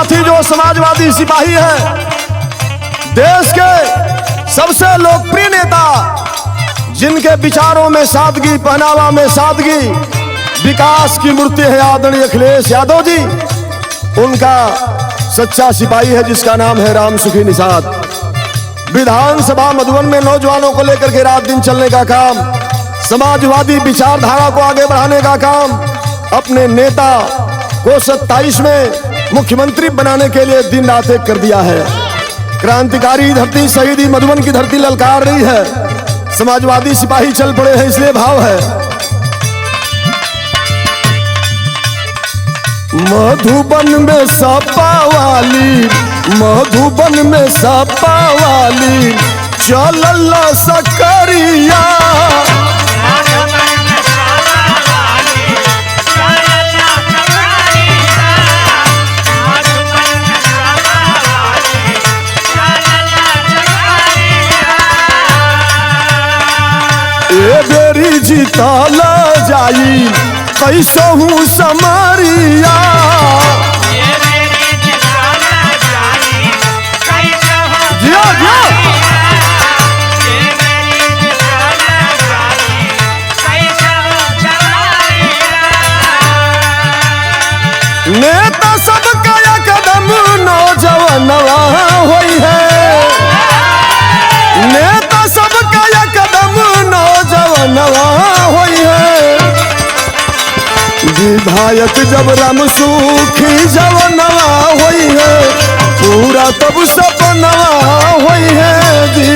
साथी जो समाजवादी सिपाही है, देश के सबसे लोकप्रिय नेता, जिनके विचारों में सादगी, पहनावा में सादगी, विकास की मूर्ति है आदरणीय अखिलेश यादव जी। उनका सच्चा सिपाही है जिसका नाम है राम सुखी निषाद। विधानसभा मधुबन में नौजवानों को लेकर के रात दिन चलने का काम, समाजवादी विचारधारा को आगे बढ़ाने का काम, अपने नेता को 27 में मुख्यमंत्री बनाने के लिए दिन रात एक कर दिया है। क्रांतिकारी धरती, शहीदी मधुबन की धरती ललकार रही है। समाजवादी सिपाही चल पड़े हैं, इसलिए भाव है। मधुबन में सपा वाली, मधुबन में सपा वाली चलल सकरिया। ए बेरी जीतल जाई कैसहू समरिया। जिया जिया नेता सब का कदम नौजवानवा होई है। नेता सब का कदम नौजवानवा होई है। विधायक जब राम सुखी जवनवा होई है, पूरा तब सपनवा होई है जी।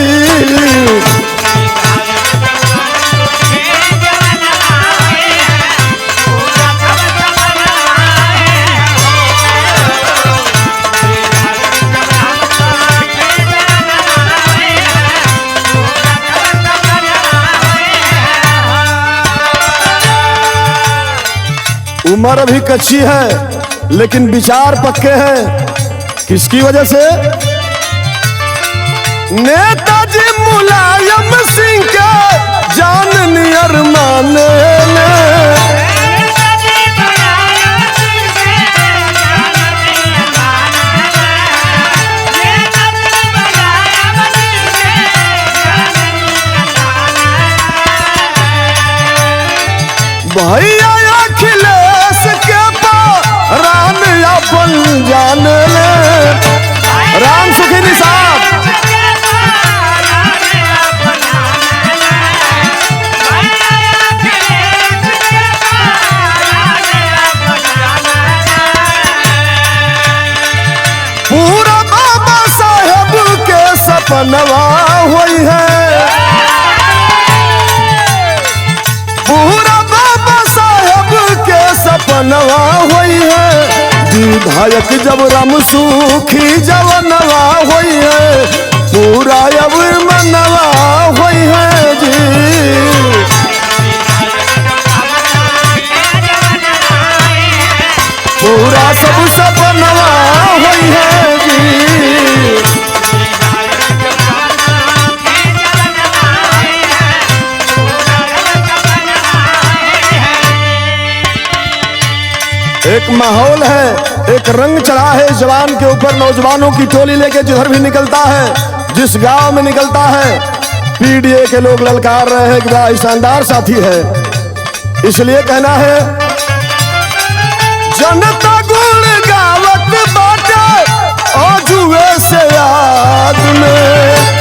उम्र अभी कच्ची है लेकिन विचार पक्के हैं। किसकी वजह से? नेताजी मुलायम सिंह के जान नियर माने ले। भैया अखिलेश के राम अपन जान ले। राम सुखी निषाद पूरा बाबा साहेब के सपनवा होई है। पूरा बाबा साहेब के सपनवा होई है। विधायक जब राम सुखी जवनवा होई है, पूरा अब मनवा होई है जी। पूरा सब सपनवा होई है जी। एक माहौल है, एक रंग चढ़ा है जवान के ऊपर। नौजवानों की टोली लेके जिधर भी निकलता है, जिस गांव में निकलता है, पीडीए के लोग ललकार रहे हैं कि बड़ा शानदार साथी है। इसलिए कहना है, जनता गुण गावत बाटे आजुए से याद में।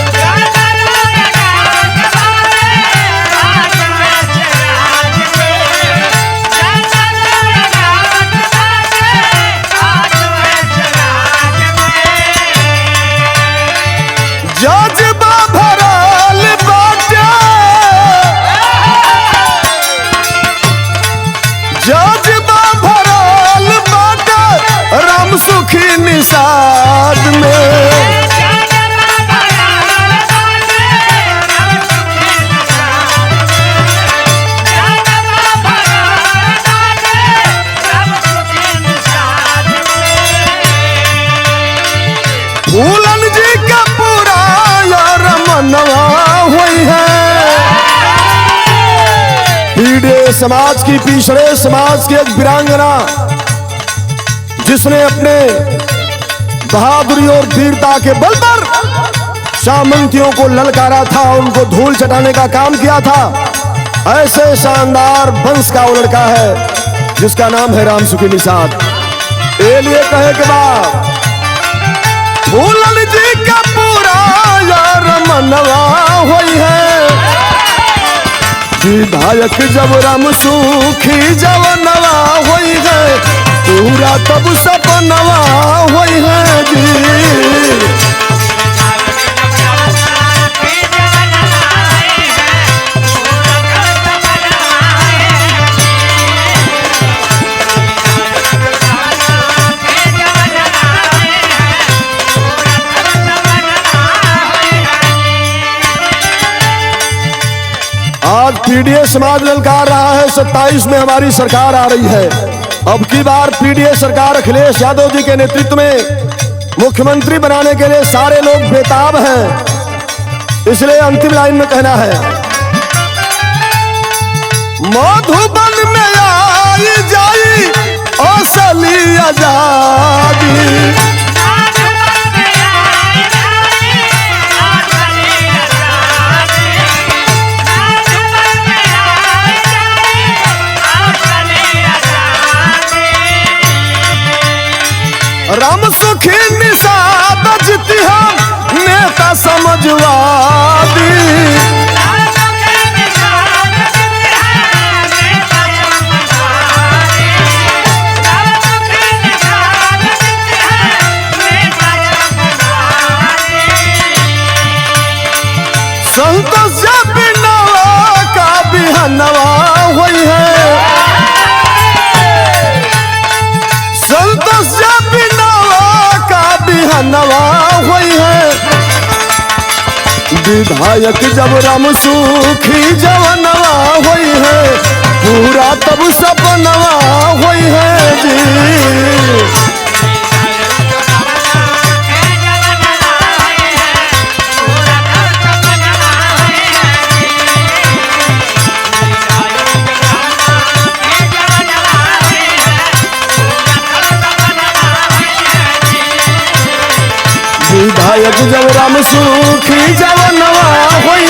जज्बा भरल बाटे, जज्बा भरल बाटे राम सुखी निषाद में। फूलन जी का पूरा रमनवा हुई है। पीड़े समाज की, पिछड़े समाज की एक वीरांगना, जिसने अपने बहादुरी और वीरता के बल पर सामंतियों को ललकारा था, उनको धूल चटाने का काम किया था। ऐसे शानदार वंश का वो लड़का है जिसका नाम है राम सुखी निषाद। ये लिए कहे के बाद फूलन जी का पूरा यार मनवा हुई है, विधायक जब राम सुखी जब नवा हुई है, पूरा तब सपनवा हुई है जी। आज पीडीए समाज ललकार रहा है, 27 में हमारी सरकार आ रही है। अब की बार पीडीए सरकार अखिलेश यादव जी के नेतृत्व में मुख्यमंत्री बनाने के लिए सारे लोग बेताब हैं। इसलिए अंतिम लाइन में कहना है, मधुबन में आई जाई असली आजादी, राम सुखी निषाद जीती हम नेता समझवादी, संतोष बिनवा का बिहनवा हुई है, संतोष नवा हुई है, विधायक जब राम सुखी जब नवा हुई है, पूरा तब सपनवा हुई है जी। विधायक जब राम सुखी जब नवा हुई